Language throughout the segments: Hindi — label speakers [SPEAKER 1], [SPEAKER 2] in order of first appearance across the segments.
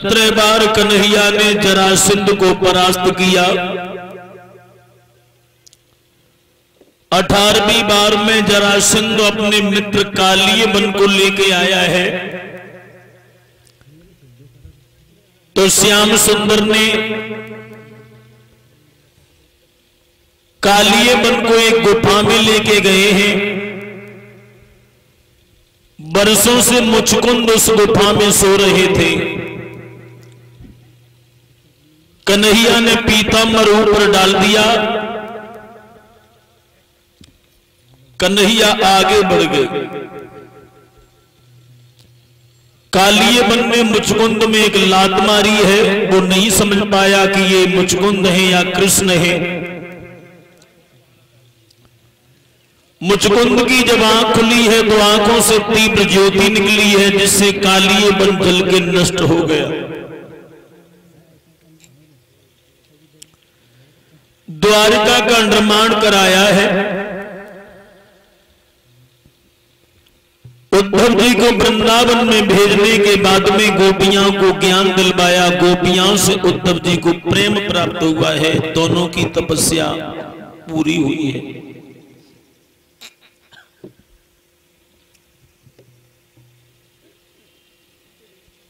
[SPEAKER 1] 17 बार कन्हैया ने जरासंध को परास्त किया। 18वीं बार में जरासंध अपने मित्र कालियबन को लेके आया है। तो श्याम सुंदर ने कालियबन को एक गुफा में लेके गए हैं। बरसों से मुचकुंद उस गुफा में सो रहे थे। कन्हैया ने पीताम्बर ऊपर डाल दिया। कन्हैया आगे बढ़ गए। कालियबन ने मुचकुंद में एक लात मारी है। वो नहीं समझ पाया कि ये मुचकुंद है या कृष्ण है। मुचकुंद की जब आंख खुली है तो आंखों से तीव्र ज्योति निकली है, जिससे कालियबन जल के नष्ट हो गया। द्वारका का निर्माण कराया है। उद्धव जी को वृंदावन में भेजने के बाद में गोपियां को ज्ञान दिलवाया। गोपियां से उद्धव जी को प्रेम प्राप्त हुआ है। दोनों की तपस्या पूरी हुई है।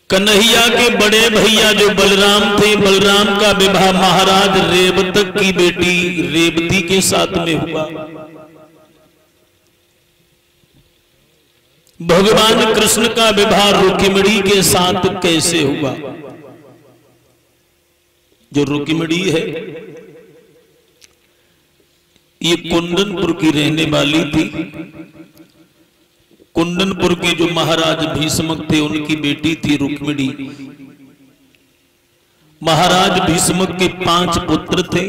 [SPEAKER 1] कन्हैया के बड़े भैया जो बलराम थे, बलराम का विवाह महाराज रेवतक की बेटी रेवती के साथ में हुआ। भगवान कृष्ण का विवाह रुक्मिणी के साथ कैसे हुआ? जो रुक्मिणी है ये कुंदनपुर की रहने वाली थी। कुंदनपुर के जो महाराज भीष्मक थे उनकी बेटी थी रुक्मिणी। महाराज भीष्मक के 5 पुत्र थे।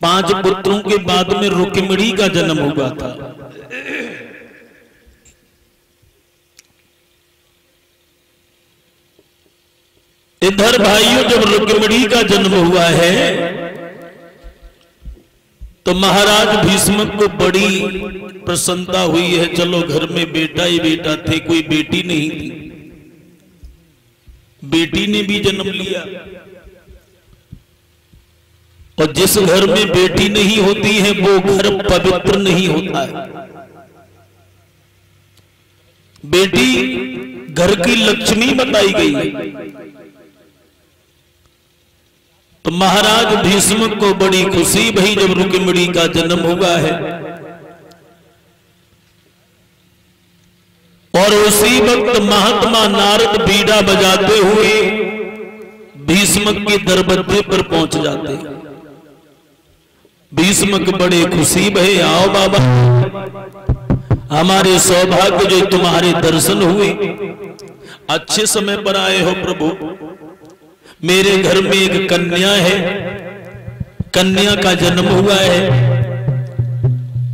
[SPEAKER 1] 5 पुत्रों के बाद में रुक्मिणी का जन्म हुआ था। इधर भाइयों जब रुक्मिणी का जन्म हुआ है तो महाराज भीष्मक को बड़ी प्रसन्नता हुई है। चलो घर में बेटा ही बेटा थे, कोई बेटी नहीं थी। बेटी ने भी जन्म लिया। और जिस घर में बेटी नहीं होती है वो घर पवित्र नहीं होता है। बेटी घर की लक्ष्मी बताई गई है। तो महाराज भीष्मक को बड़ी खुशी भई जब रुक्मिणी का जन्म हुआ है। और उसी वक्त महात्मा नारद बीड़ा बजाते हुए भीष्मक के दरवाजे पर पहुंच जाते। भीष्मक बड़े खुशी भये, आओ बाबा, हमारे सौभाग्य जो तुम्हारे दर्शन हुए, अच्छे समय पर आए हो प्रभु। मेरे घर में एक कन्या है, कन्या का जन्म हुआ है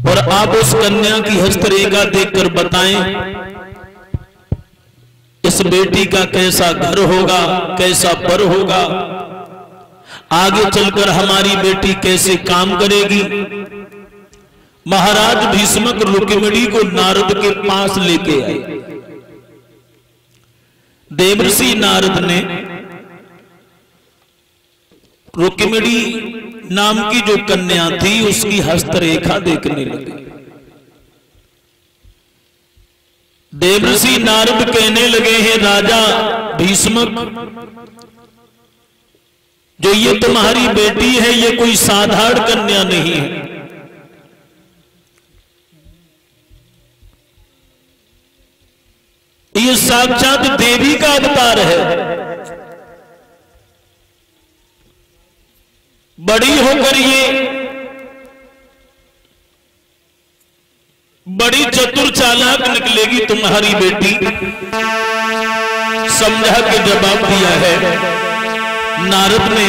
[SPEAKER 1] और आप उस कन्या की हस्तरेखा देखकर बताएं इस बेटी का कैसा घर होगा, कैसा पर होगा, आगे चलकर हमारी बेटी कैसे काम करेगी। महाराज भीष्मक रुक्मिणी को नारद के पास लेके आए। देवर्षि नारद ने रुक्मिणी नाम की जो कन्या थी उसकी हस्तरेखा देखने लगे। देवर्षि नारद कहने लगे हैं, राजा भीष्मक, जो ये तुम्हारी बेटी है ये कोई साधारण कन्या नहीं है। ये साक्षात देवी का अवतार है। बड़ी होकर ये बड़ी चतुर चालाक निकलेगी तुम्हारी बेटी। समझा के जवाब दिया है नारद ने।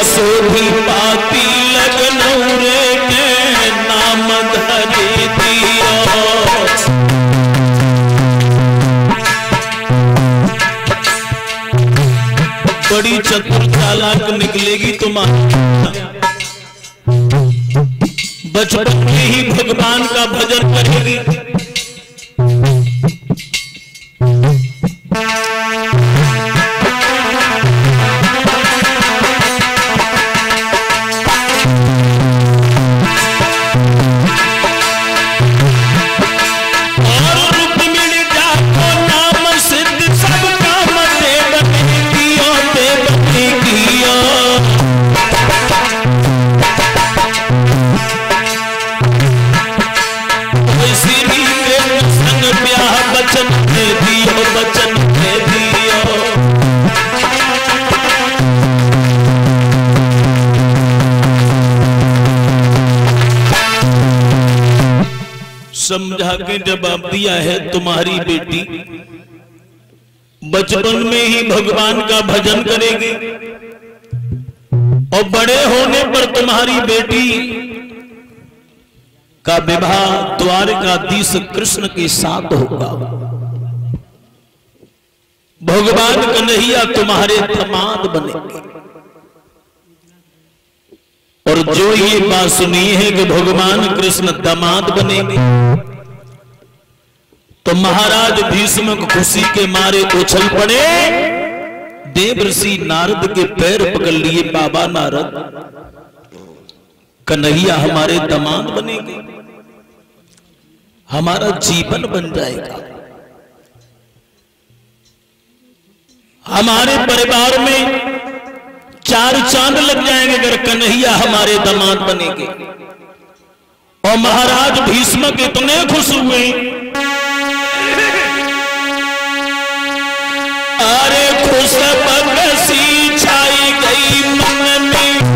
[SPEAKER 2] सोभी पाती
[SPEAKER 1] बचपन में ही भगवान का भजन करेगी। समझा के जवाब दिया है, तुम्हारी बेटी बचपन में ही भगवान का भजन करेगी और बड़े होने पर तुम्हारी बेटी का विवाह द्वारकाधीश कृष्ण के साथ होगा। भगवान कन्हैया तुम्हारे दामाद बनेंगे। और जो ये बात सुनी है कि भगवान कृष्ण दामाद बनेंगे, तो महाराज भीष्म खुशी के मारे उछल पड़े, देवर्षि नारद के पैर पकड़ लिए। बाबा नारद, कन्हैया हमारे दामाद बनेंगे, हमारा जीवन बन जाएगा, हमारे परिवार में 4 चांद लग जाएंगे अगर कन्हैया हमारे दामाद बनेंगे। और महाराज भीष्म के इतने खुश हुए, अरे खुश बकसी छाई गई मन में,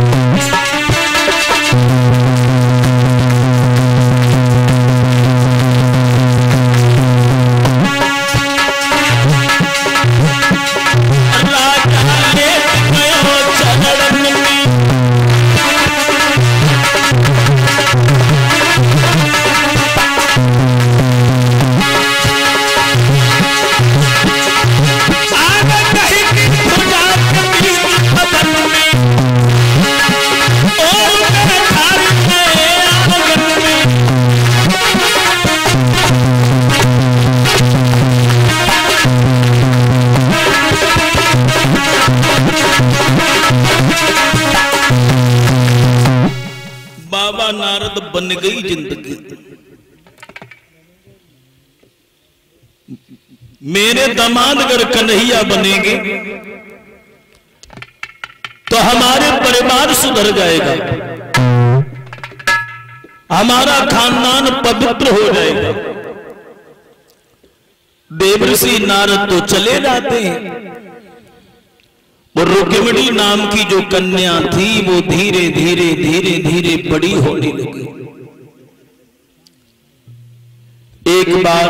[SPEAKER 1] नारद बन गई जिंदगी। मेरे दामाद अगर कन्हैया बनेंगे तो हमारे परिवार सुधर जाएगा, हमारा खानदान पवित्र हो जाएगा। देवर्षि नारद तो चले जाते हैं। वो रुक्मिणी नाम की जो कन्या थी वो धीरे धीरे धीरे धीरे बड़ी होने लगी। एक बार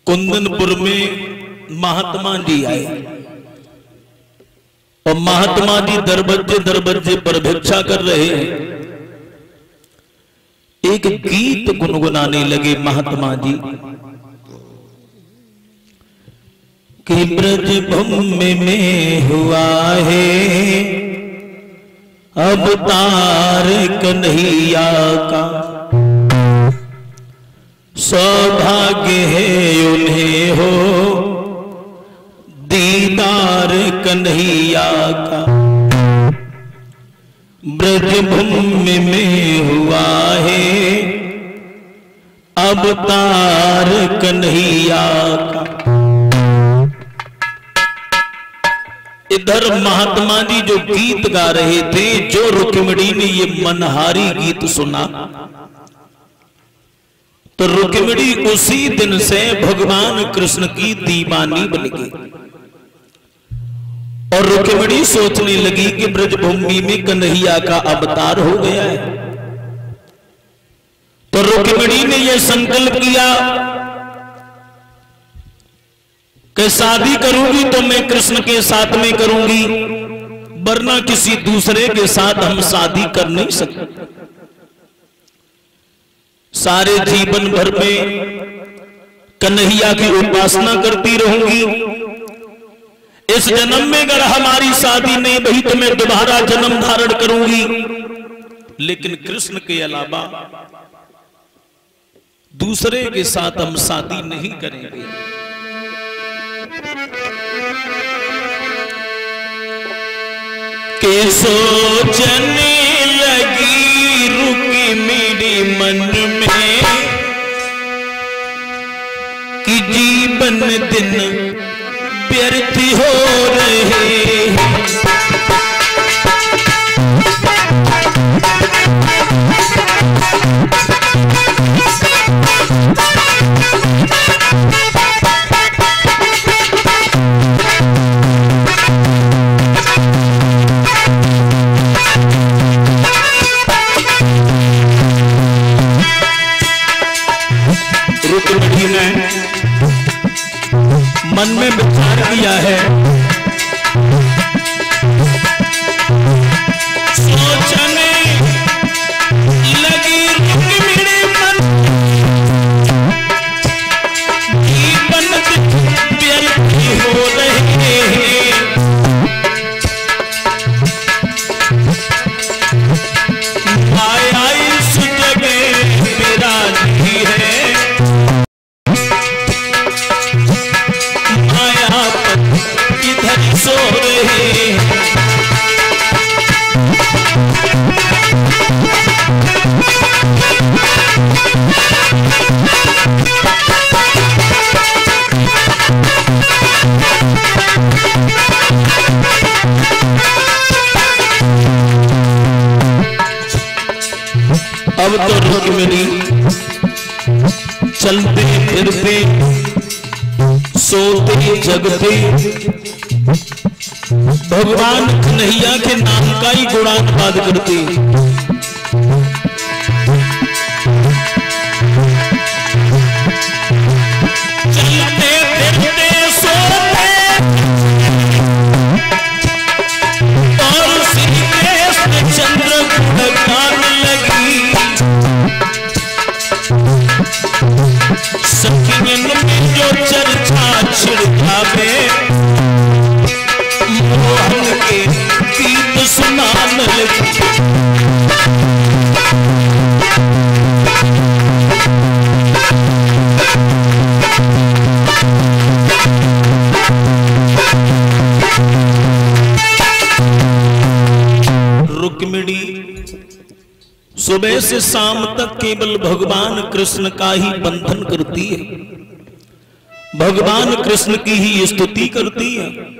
[SPEAKER 1] कुंदनपुर में महात्मा जी आए और महात्मा जी दरबज्जे दरबज्जे पर भिक्षा कर रहे हैं। एक गीत गुनगुनाने लगे महात्मा जी कि ब्रज भूमि में हुआ है अवतार कन्हैया का, सौभाग्य है उन्हें हो दीदार कन्हैया का। ब्रज भूमि में हुआ है अवतार कन्हैया का। इधर महात्मा जी जो गीत गा रहे थे, जो रुक्मिणी ने ये मनहारी गीत सुना तो रुक्मिणी उसी दिन से भगवान कृष्ण की दीवानी बन गई और रुक्मिणी सोचने लगी कि ब्रजभूमि में कन्हैया का अवतार हो गया है। तो रुक्मिणी ने यह संकल्प किया कि शादी करूंगी तो मैं कृष्ण के साथ में करूंगी, वरना किसी दूसरे के साथ हम शादी कर नहीं सकते। सारे जीवन भर में कन्हैया की उपासना करती रहूंगी, इस जन्म में अगर हमारी शादी नहीं भई तो मैं दोबारा जन्म धारण करूंगी, लेकिन कृष्ण के अलावा दूसरे के साथ हम शादी नहीं करेंगे। के सोचने लगी रुक्मिणी मन में कि जीवन दिन व्यर्थ हो रहे। रुक्मिणी ने मन में विचार किया है, सोचने लगी रुक्मिणी मन जीवन व्यर्थ हो रहे हैं। माया इस जगह मेरा नहीं है, सो रहे। अब तो रुक्मिणी चलते फिरते सोते जगते भगवान कन्हैया के नाम का ही गुणानुवाद करती। चलते फिरते सोते और श्री कृष्ण चंद्र गुणगान लगी। सखियन में जो चर्चा छिड़कावे मोहन के गीत सुनान लगी। रुक्मिणी सुबह से शाम तक केवल भगवान कृष्ण का ही बंधन करती है, भगवान कृष्ण की ही स्तुति करती है।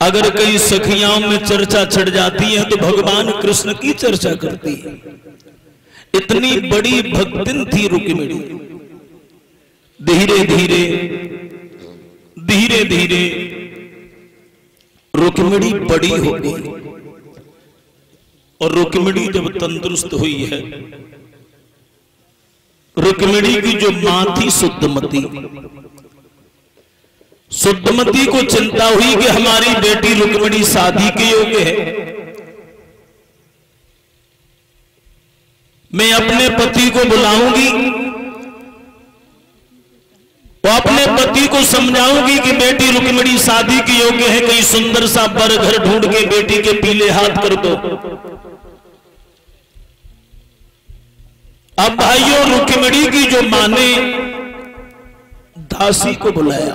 [SPEAKER 1] अगर कई सखियाओं में चर्चा छिड़ जाती है तो भगवान कृष्ण की चर्चा करती है। इतनी बड़ी भक्तिन थी रुक्मिणी। धीरे धीरे धीरे धीरे रुक्मिणी बड़ी हो गई और रुक्मिणी जब तंदुरुस्त हुई है, रुक्मिणी की जो मां थी शुद्धमती, शुद्धमती को चिंता हुई कि हमारी बेटी रुक्मिणी शादी के योग्य है। मैं अपने पति को बुलाऊंगी और अपने पति को समझाऊंगी कि बेटी रुक्मिणी शादी के योग्य है, कहीं सुंदर सा बर घर ढूंढ के बेटी के पीले हाथ कर दो। अब भाइयों, रुक्मिणी की जो मां ने दासी को बुलाया,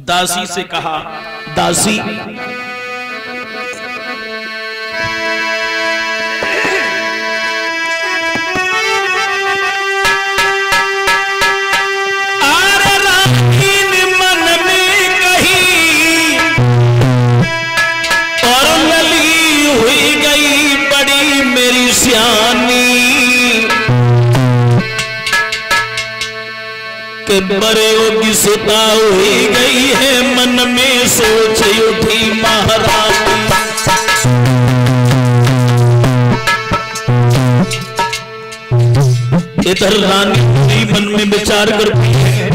[SPEAKER 1] दासी से कहा, दासी मन में कही और लली हुई गई बड़ी मेरी सियानी के बड़े की सुता हुई गई है, मन में सोच उठी महारानी। इधर रानी मन में विचार करती है,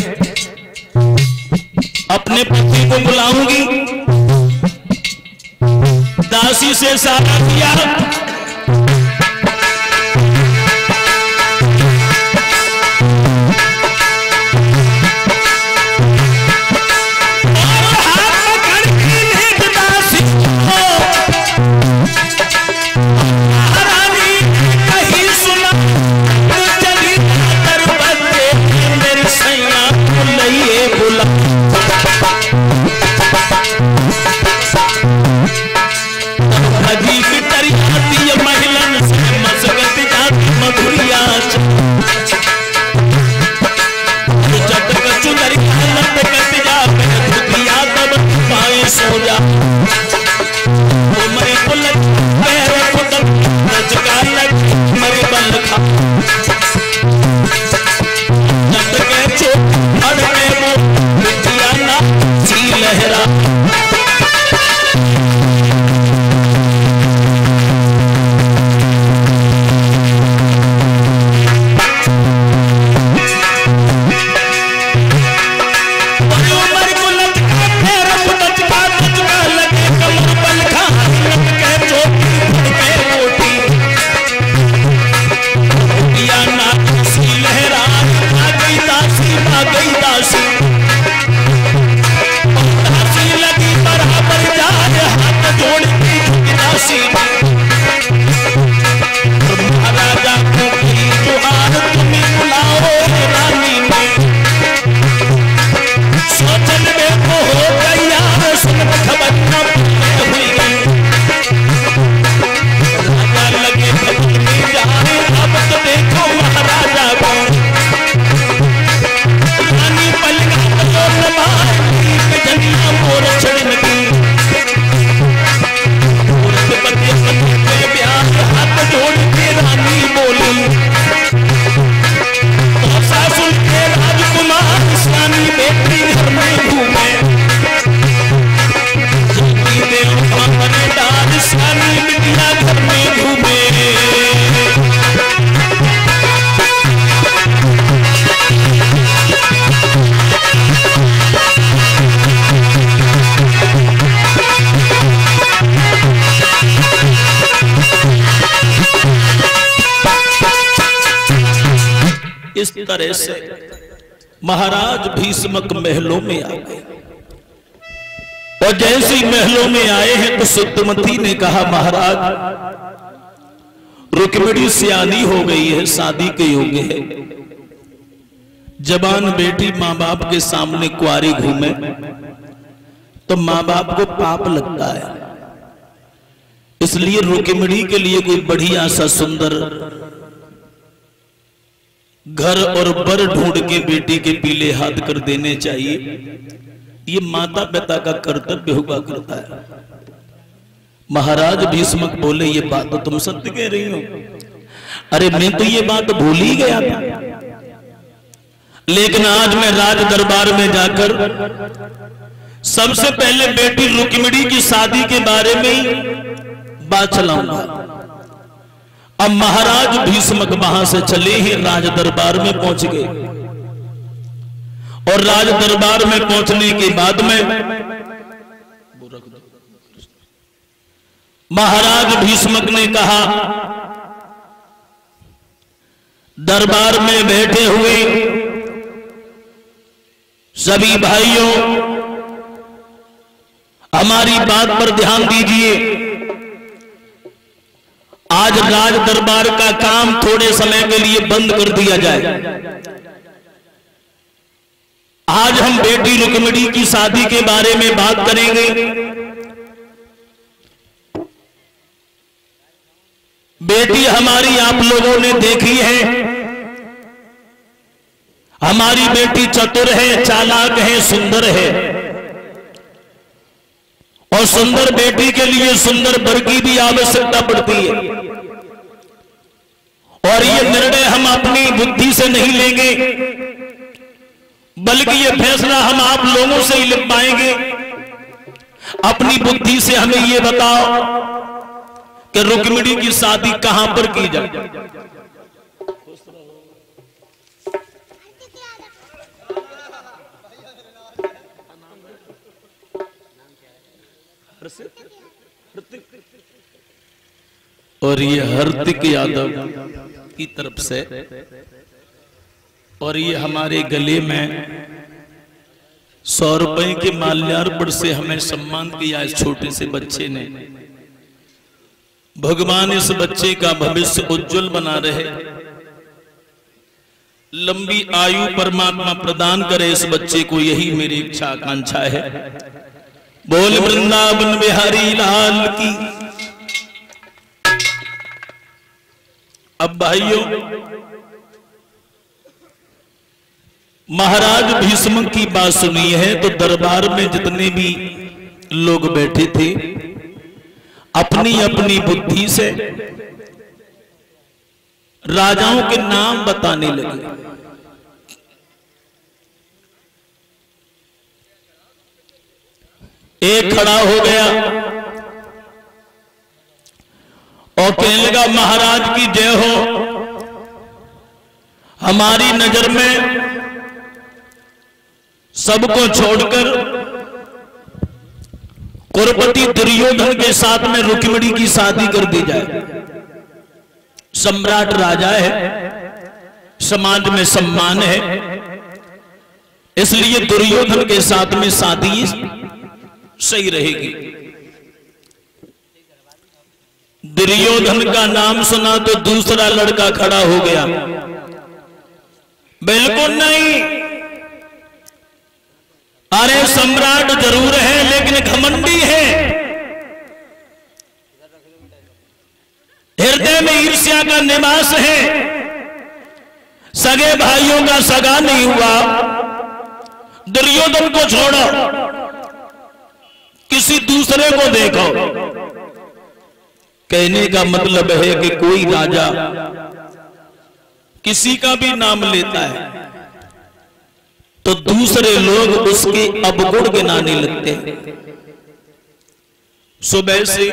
[SPEAKER 1] अपने पति को बुलाऊंगी, दासी से सारा किया, और हाथ इस तरह से महाराज भीष्मक महलों में आ गए और जैसे ही महलों में आए हैं तो सुद्धमती ने कहा, महाराज रुक्मिणी सियानी हो गई है, शादी के योग्य है। जवान बेटी माँ बाप के सामने कुंवारी घूमे तो माँ बाप को पाप लगता है, इसलिए रुक्मिणी के लिए कोई बढ़िया सा सुंदर घर और बर ढूंढ के बेटी के पीले हाथ कर देने चाहिए। ये माता पिता का कर्तव्य हुआ करता है। महाराज भीष्मक बोले, ये बात तो तुम सत्य कह रही हो। अरे मैं तो ये बात भूल ही गया था, लेकिन आज मैं राज दरबार में जाकर सबसे पहले बेटी रुक्मिणी की शादी के बारे में ही बात चलाऊंगा। अब महाराज भीष्मक वहां से चले ही राज दरबार में पहुंच गए और राज दरबार में पहुंचने के बाद में महाराज भीष्मक ने कहा, दरबार में बैठे हुए सभी भाइयों, हमारी बात पर ध्यान दीजिए। आज राज दरबार का काम थोड़े समय के लिए बंद कर दिया जाए। आज हम बेटी रुक्मिणी की शादी के बारे में बात करेंगे। बेटी हमारी आप लोगों ने देखी है, हमारी बेटी चतुर है, चालाक है, सुंदर है, और सुंदर बेटी के लिए सुंदर वर की भी आवश्यकता पड़ती है। और ये निर्णय हम अपनी बुद्धि से नहीं लेंगे, बल्कि ये फैसला हम आप लोगों से ही ले पाएंगे। अपनी बुद्धि से हमें ये बताओ कि रुक्मिणी की शादी कहां पर की जाए। और ये हार्दिक यादव की तरफ से, और ये हमारे गले में 100 रुपए के माल्यार्पण से हमें सम्मान किया इस छोटे से बच्चे ने। भगवान इस बच्चे का भविष्य उज्जवल बना रहे, लंबी आयु परमात्मा प्रदान करे इस बच्चे को, यही मेरी इच्छा आकांक्षा है। बोल वृंदावन बिहारी लाल की। अब भाइयों, महाराज भीष्मक की बात सुनी है तो दरबार में जितने भी लोग बैठे थे अपनी अपनी बुद्धि से राजाओं के नाम बताने लगे। एक खड़ा हो गया और कहने लगा, महाराज की जय हो। हमारी नजर में सबको छोड़कर कुरुपति दुर्योधन के साथ में रुक्मिणी की शादी कर दी जाए। सम्राट राजा है, समाज में सम्मान है, इसलिए दुर्योधन के साथ में शादी सही रहेगी। दुर्योधन का नाम सुना तो दूसरा लड़का खड़ा हो गया, बिल्कुल नहीं, अरे सम्राट जरूर है लेकिन घमंडी है, हृदय में ईर्ष्या का निवास है, सगे भाइयों का सगा नहीं हुआ। दुर्योधन को छोड़ो, किसी दूसरे को देखो। कहने का मतलब है कि कोई राजा किसी का भी नाम लेता है तो दूसरे लोग उसके अवगुण गिनाने लगते हैं। सुबह से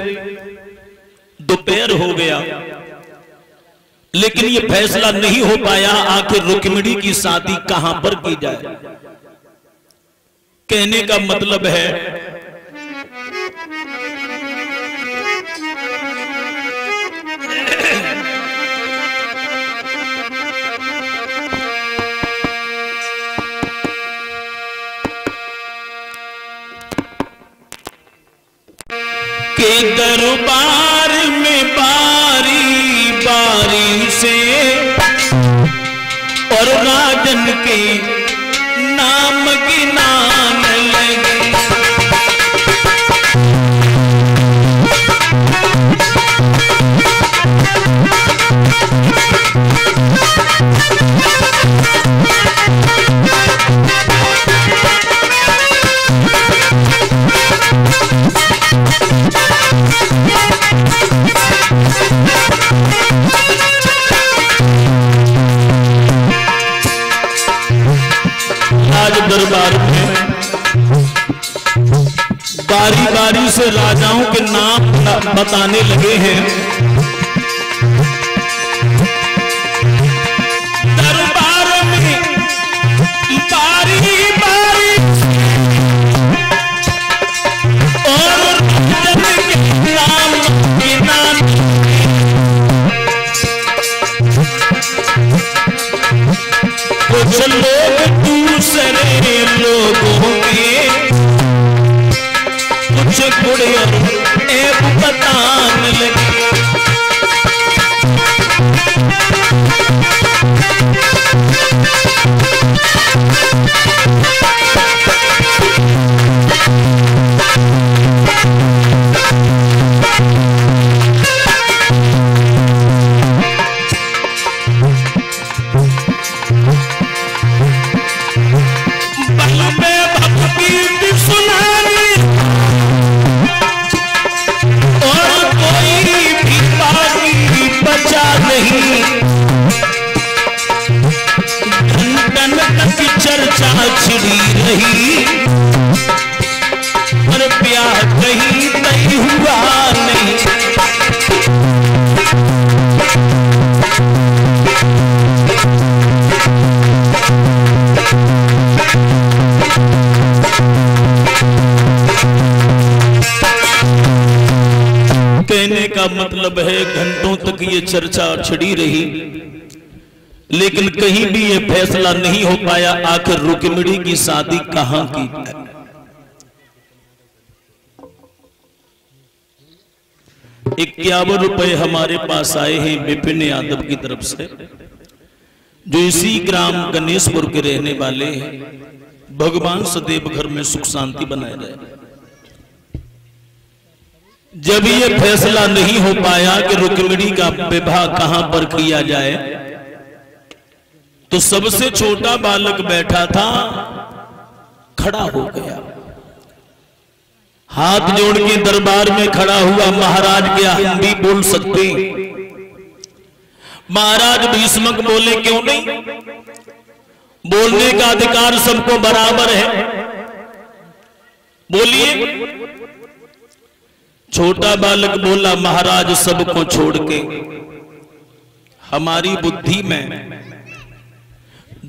[SPEAKER 1] दोपहर हो गया लेकिन यह फैसला नहीं हो पाया आखिर रुक्मिणी की शादी कहां पर की जाए। कहने का मतलब है दरबार में बारी बारी से और राजन के नाम गिनाने लगे। राज दरबार में बारी बारी से राजाओं के नाम बताने लगे हैं। दरबार में बारी बारी और नाम कुछ लोग दूसरे लोगों के कुछ गुड़िया एक बताने लगे। चर्चा छिड़ी रही पर प्यार कहीं नहीं हुआ नहीं। कहने का मतलब है घंटों तक ये चर्चा छिड़ी रही लेकिन कहीं भी ये फैसला नहीं हो पाया आखिर रुक्मिणी की शादी कहां की। 51 रुपए हमारे पास आए हैं विपिन यादव की तरफ से, जो इसी ग्राम गणेशपुर के रहने वाले हैं। भगवान सदैव घर में सुख शांति बनाए रहे। जब ये फैसला नहीं हो पाया कि रुक्मिणी का विवाह कहां पर किया जाए तो सबसे छोटा बालक बैठा था खड़ा हो गया, हाथ जोड़ के दरबार में खड़ा हुआ। महाराज क्या हम भी बोल सकते? महाराज भीष्मक बोले क्यों नहीं, बोलने का अधिकार सबको बराबर है, बोलिए। छोटा बालक बोला महाराज सबको छोड़ के हमारी बुद्धि में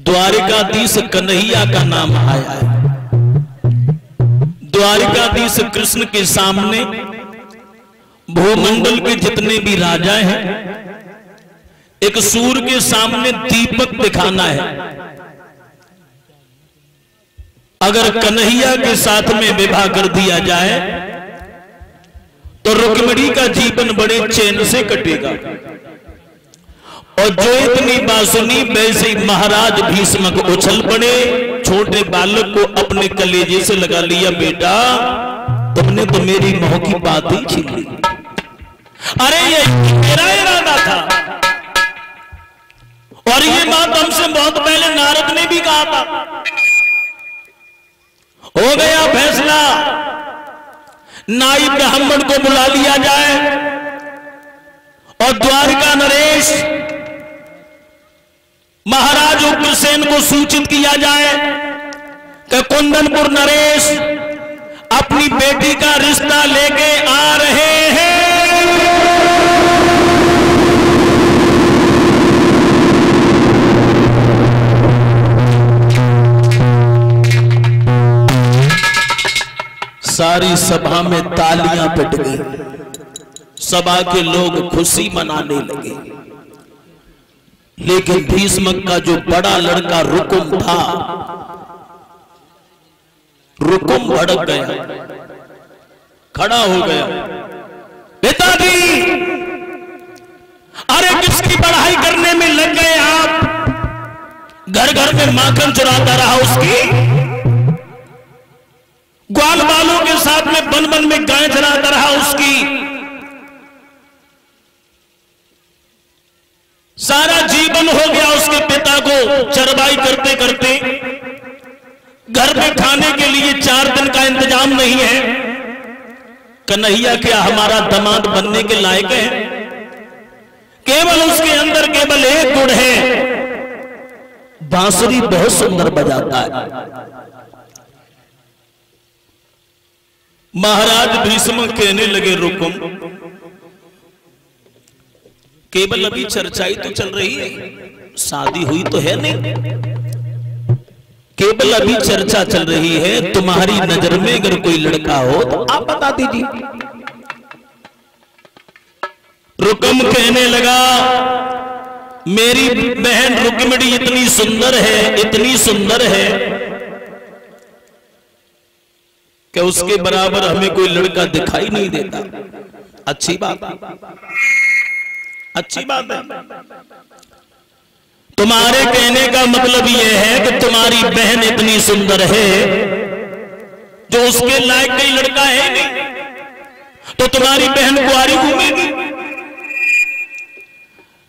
[SPEAKER 1] द्वारिकाधीश कन्हैया का नाम आया है। द्वारिकाधीश कृष्ण के सामने भूमंडल के जितने भी राजा हैं एक सूर के सामने दीपक दिखाना है। अगर कन्हैया के साथ में विवाह कर दिया जाए तो रुक्मिणी का जीवन बड़े चैन से कटेगा। और जो इतनी बात सुनी वैसे ही महाराज भीष्मक उछल पड़े, छोटे बालक को अपने कलेजे से लगा लिया। बेटा तुमने तो मेरी मोह की बात ही छीन ली। अरे ये मेरा इरादा था और ये बात हमसे बहुत पहले नारद ने भी कहा था। हो गया फैसला, नाई ब्राह्मण को बुला लिया जाए और द्वारिका नरेश महाराज उग्रसेन को सूचित किया जाए कि कुंदनपुर नरेश अपनी बेटी का रिश्ता लेके आ रहे हैं। सारी सभा में तालियां पिट गई, सभा के लोग खुशी मनाने लगे। लेकिन भीष्मक का जो बड़ा लड़का रुकुम था, रुकुम भड़क गया, खड़ा हो गया। लगी। अरे किसकी बढ़ाई करने में लग गए आप? घर घर में माखन चुराता रहा उसकी, ग्वाल बालों के साथ में बन बन में गाय चराता रहा उसकी, सारा जीवन हो गया उसके पिता को चरवाई करते करते। घर में खाने के लिए 4 दिन का इंतजाम नहीं है। कन्हैया क्या हमारा दामाद बनने के लायक है? केवल उसके अंदर केवल एक गुण है, बांसुरी बहुत सुंदर बजाता है। महाराज भीष्म कहने लगे रुकुम, केवल अभी चर्चा ही तो चल रही है, शादी हुई तो है नहीं, केवल अभी चर्चा चल रही है। तुम्हारी नजर में अगर कोई लड़का हो तो आप बता दीजिए। रुकम कहने लगा, मेरी बहन रुक्मिणी इतनी सुंदर है, इतनी सुंदर है कि उसके बराबर हमें कोई लड़का दिखाई नहीं देता। अच्छी बात, अच्छी बात है। तुम्हारे कहने का मतलब यह है कि तुम्हारी बहन इतनी सुंदर है जो उसके लायक कोई लड़का है नहीं, तो तुम्हारी बहन कुंवारी घूमेगी।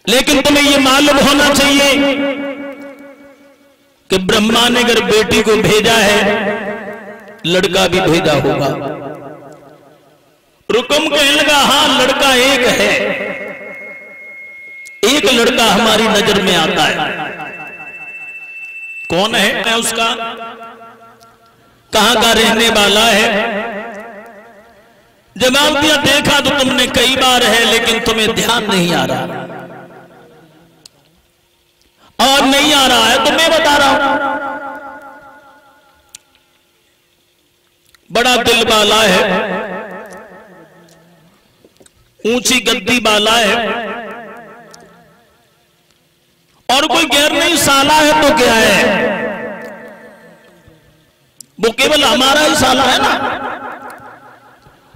[SPEAKER 1] लेकिन तुम्हें यह मालूम होना चाहिए कि ब्रह्मा ने अगर बेटी को भेजा है, लड़का भी भेजा होगा। रुकम कहने लगा, हां लड़का एक है, एक लड़का हमारी नजर में आता है। कौन है उसका? कहां का रहने वाला है? जवाब दिया, देखा तो तुमने कई बार है लेकिन तुम्हें ध्यान नहीं आ रहा, और नहीं आ रहा है तो मैं बता रहा हूं। बड़ा दिल वाला है, ऊंची गद्दी वाला है, और कोई गैर नहीं साला है तो क्या है, वो केवल हमारा ही साला है ना।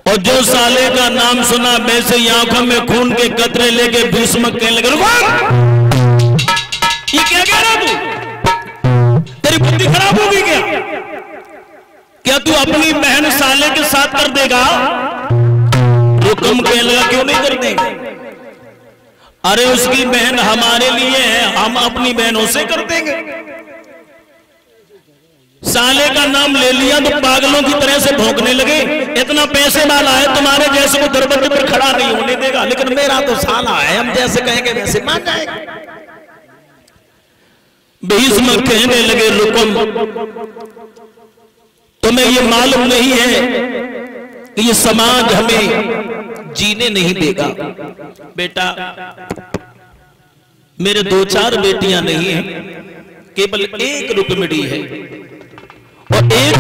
[SPEAKER 1] और जो साले का नाम सुना वैसे ही आंखों में खून के कतरे लेके भीष्म कहने लगे, ये क्या कह रहा तू? तेरी बुद्धि खराब होगी क्या? क्या तू अपनी बहन साले के साथ कर देगा? रुकम कहने लगा, क्यों नहीं कर देगा? अरे उसकी बहन हमारे लिए है, हम अपनी बहनों से कर देंगे। साले का नाम ले लिया तो पागलों की तरह से भौंकने लगे। इतना पैसे वाला है, तुम्हारे जैसे को दरवाजे पर खड़ा नहीं होने देगा, लेकिन मेरा तो साला है, हम जैसे कहेंगे वैसे मान जाएगा। भीष्म कहने लगे, रुकुम तुम्हें ये मालूम नहीं है कि ये समाज हमें जीने नहीं देगा। बेटा, मेरे 2-4 बेटियां नहीं हैं, केवल एक रुक्मिणी है, और एक